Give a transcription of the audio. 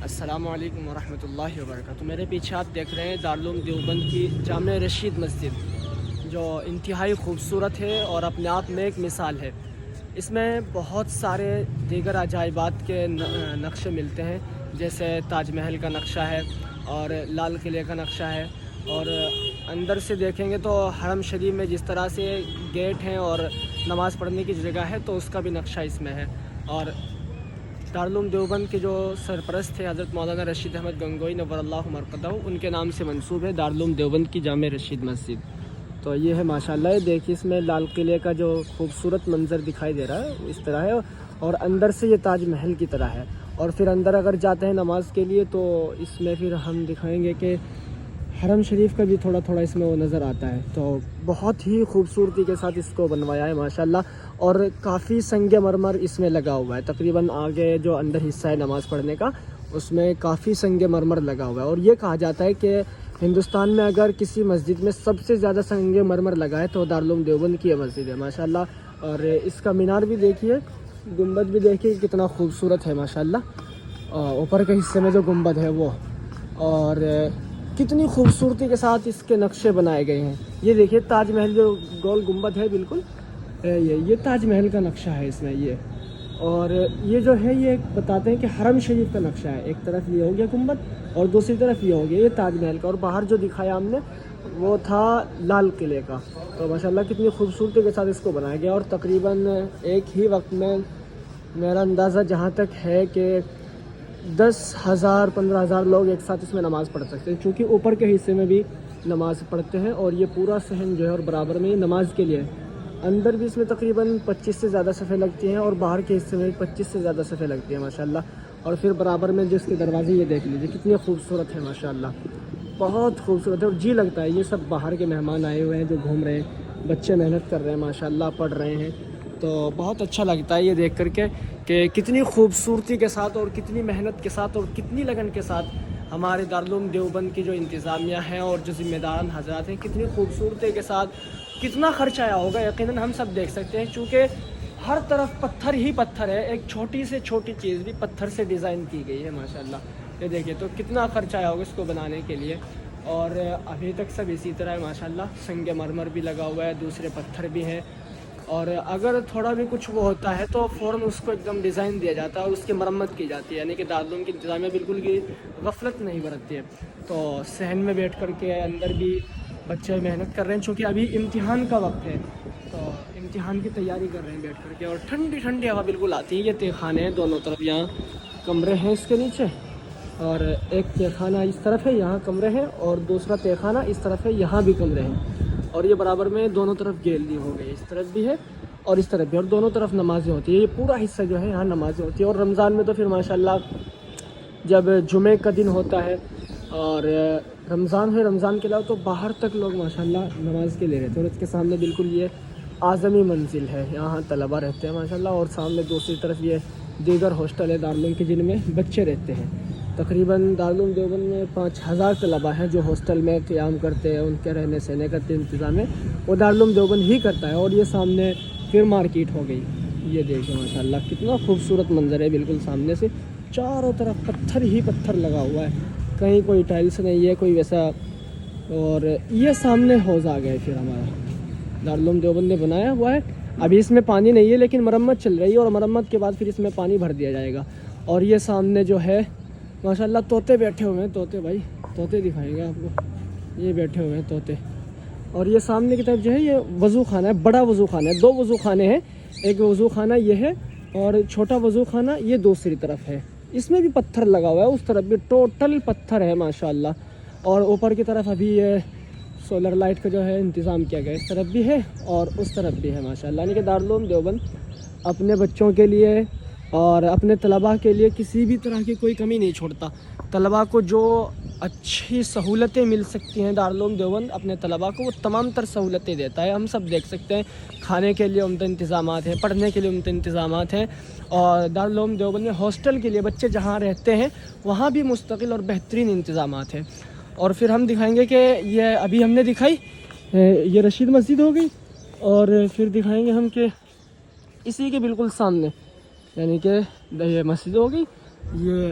السلام علیکم ورحمۃ اللہ وبرکاتہ۔ میرے پیچھے آپ دیکھ رہے ہیں دارالعلوم دیوبند کی جامع رشید مسجد، جو انتہائی خوبصورت ہے اور اپنے آپ میں ایک مثال ہے۔ اس میں بہت سارے دیگر عجائبات کے نقشے ملتے ہیں، جیسے تاج محل کا نقشہ ہے اور لال قلعے کا نقشہ ہے، اور اندر سے دیکھیں گے تو حرم شریف میں جس طرح سے گیٹ ہیں اور نماز پڑھنے کی جگہ ہے تو اس کا بھی نقشہ اس میں ہے۔ اور دارالعلوم دیوبند کے جو سرپرست تھے حضرت مولانا رشید احمد گنگوئی نور اللہ مرقدہ، ان کے نام سے منسوب ہے دارالعلوم دیوبند کی جامع رشید مسجد۔ تو یہ ہے ماشاءاللہ، یہ دیکھیے اس میں لال قلعے کا جو خوبصورت منظر دکھائی دے رہا ہے اس طرح ہے، اور اندر سے یہ تاج محل کی طرح ہے۔ اور پھر اندر اگر جاتے ہیں نماز کے لیے تو اس میں پھر ہم دکھائیں گے کہ حرم شریف کا بھی تھوڑا تھوڑا اس میں وہ نظر آتا ہے۔ تو بہت ہی خوبصورتی کے ساتھ اس کو بنوایا ہے ماشاءاللہ، اور کافی سنگ مرمر اس میں لگا ہوا ہے۔ تقریباً آگے جو اندر حصہ ہے نماز پڑھنے کا، اس میں کافی سنگ مرمر لگا ہوا ہے، اور یہ کہا جاتا ہے کہ ہندوستان میں اگر کسی مسجد میں سب سے زیادہ سنگ مرمر لگا ہے تو دارالعلوم دیوبند کی یہ مسجد ہے ماشاءاللہ۔ اور اس کا مینار بھی دیکھیے، گنبد بھی دیکھیے کتنا خوبصورت ہے ماشاءاللہ، اوپر کے حصے میں جو گنبد ہے وہ، اور کتنی خوبصورتی کے ساتھ اس کے نقشے بنائے گئے ہیں۔ یہ دیکھیے تاج محل جو گول گنبد ہے، بالکل یہ تاج محل کا نقشہ ہے اس میں یہ، اور یہ جو ہے یہ بتاتے ہیں کہ حرم شریف کا نقشہ ہے۔ ایک طرف یہ ہو گیا گنبد اور دوسری طرف یہ ہو گیا یہ تاج محل کا، اور باہر جو دکھایا ہم نے وہ تھا لال قلعے کا۔ تو ماشاءاللہ کتنی خوبصورتی کے ساتھ اس کو بنایا گیا، اور تقریباً ایک ہی وقت میں میرا اندازہ جہاں تک ہے کہ 10,000 15,000 لوگ ایک ساتھ اس میں نماز پڑھ سکتے ہیں، چونکہ اوپر کے حصے میں بھی نماز پڑھتے ہیں، اور یہ پورا صحن جو ہے اور برابر میں نماز کے لیے اندر بھی اس میں تقریباً 25 سے زیادہ صفیں لگتی ہیں، اور باہر کے حصے میں بھی 25 سے زیادہ صفیں لگتی ہیں ماشاءاللہ۔ اور پھر برابر میں جس کے دروازے یہ دیکھ لیجیے کتنے خوبصورت ہے ماشاءاللہ، بہت خوبصورت ہے، اور جی لگتا ہے یہ سب باہر کے مہمان آئے ہوئے ہیں جو گھوم رہے ہیں، بچے محنت کر رہے ہیں ماشاءاللہ، پڑھ رہے ہیں۔ تو بہت اچھا لگتا ہے یہ دیکھ کر کے کہ کتنی خوبصورتی کے ساتھ اور کتنی محنت کے ساتھ اور کتنی لگن کے ساتھ ہمارے دارالعلوم دیوبند کی جو انتظامیہ ہیں اور جو ذمہ داران حضرات ہیں، کتنی خوبصورتی کے ساتھ کتنا خرچ آیا ہوگا یقیناً ہم سب دیکھ سکتے ہیں، چونکہ ہر طرف پتھر ہی پتھر ہے، ایک چھوٹی سے چھوٹی چیز بھی پتھر سے ڈیزائن کی گئی ہے ماشاءاللہ۔ یہ دیکھیے تو کتنا خرچ آیا ہوگا اس کو بنانے کے لیے، اور ابھی تک سب اسی طرح ہے ماشاءاللہ، سنگ مرمر بھی لگا ہوا ہے، دوسرے پتھر بھی ہیں، اور اگر تھوڑا بھی کچھ وہ ہوتا ہے تو فوراً اس کو ایک دم ڈیزائن دیا جاتا ہے اور اس کی مرمت کی جاتی ہے، یعنی کہ دارالعلوم کی انتظامیہ بالکل بھی غفلت نہیں برتتی ہے۔ تو صحن میں بیٹھ کر کے اندر بھی بچے محنت کر رہے ہیں، چونکہ ابھی امتحان کا وقت ہے تو امتحان کی تیاری کر رہے ہیں بیٹھ کر کے، اور ٹھنڈی ٹھنڈی ہوا بالکل آتی ہے۔ یہ تہہ خانے ہیں دونوں طرف، یہاں کمرے ہیں اس کے نیچے، اور ایک تہہ خانہ اس طرف ہے، یہاں کمرے ہیں، اور دوسرا تہہ خانہ اس طرف ہے، یہاں بھی کمرے ہیں، اور یہ برابر میں دونوں طرف گیلری ہو گئی، اس طرف بھی ہے اور اس طرف بھی، اور دونوں طرف نمازیں ہوتی ہیں۔ یہ پورا حصہ جو ہے یہاں نمازیں ہوتی ہیں، اور رمضان میں تو پھر ماشاءاللہ جب جمعے کا دن ہوتا ہے اور رمضان ہے، رمضان کے علاوہ تو باہر تک لوگ ماشاءاللہ نماز کے لیے رہتے ہیں، اور اس کے سامنے بالکل یہ اعظمی منزل ہے، یہاں طلبہ رہتے ہیں ماشاءاللہ، اور سامنے دوسری طرف یہ دیگر ہاسٹل ہے دارالعلوم کے جن میں بچے رہتے ہیں۔ تقریباً دارالعلوم دیوبند میں 5,000 طلبہ ہیں جو ہاسٹل میں قیام کرتے ہیں، ان کے رہنے سہنے کا انتظام ہے وہ دارالعلوم دیوبند ہی کرتا ہے۔ اور یہ سامنے پھر مارکیٹ ہو گئی، یہ دیکھیں ماشاءاللہ کتنا خوبصورت منظر ہے، بالکل سامنے سے چاروں طرف پتھر ہی پتھر لگا ہوا ہے، کہیں کوئی ٹائلس نہیں ہے کوئی ویسا۔ اور یہ سامنے حوض آ گیا پھر ہمارا دارالعلوم دیوبند نے بنایا ہوا ہے، ابھی اس میں پانی نہیں ہے لیکن مرمت چل رہی ہے، اور مرمت کے بعد پھر اس میں پانی بھر دیا جائے گا۔ اور یہ سامنے جو ہے ماشاءاللہ طوطے بیٹھے ہوئے ہیں، طوطے بھائی طوطے دکھائیں گے آپ کو، یہ بیٹھے ہوئے ہیں طوطے۔ اور یہ سامنے کی طرف جو ہے یہ وضو خانہ ہے، بڑا وضو خانہ ہے، 2 وضو خانے ہیں، ایک وضو خانہ یہ ہے اور چھوٹا وضو خانہ یہ دوسری طرف ہے، اس میں بھی پتھر لگا ہوا ہے، اس طرف بھی ٹوٹل پتھر ہے ماشاءاللہ۔ اور اوپر کی طرف ابھی یہ سولر لائٹ کا جو ہے انتظام کیا گیا، اس طرف بھی ہے اور اس طرف بھی ہے ماشاءاللہ، یعنی کہ دارالعلوم دیوبند اپنے بچوں کے لیے اور اپنے طلباء کے لیے کسی بھی طرح کی کوئی کمی نہیں چھوڑتا۔ طلباء کو جو اچھی سہولتیں مل سکتی ہیں دارالعلوم دیوبند اپنے طلباء کو وہ تمام تر سہولتیں دیتا ہے، ہم سب دیکھ سکتے ہیں، کھانے کے لیے عمدہ انتظامات ہیں، پڑھنے کے لیے عمدہ انتظامات ہیں، اور دارالعلوم دیوبند میں ہاسٹل کے لیے بچے جہاں رہتے ہیں وہاں بھی مستقل اور بہترین انتظامات ہیں۔ اور پھر ہم دکھائیں گے کہ یہ ابھی ہم نے دکھائی یہ رشید مسجد ہو گئی، اور پھر دکھائیں گے ہم کہ اسی کے بالکل سامنے، یعنی کہ یہ مسجد ہو گئی، یہ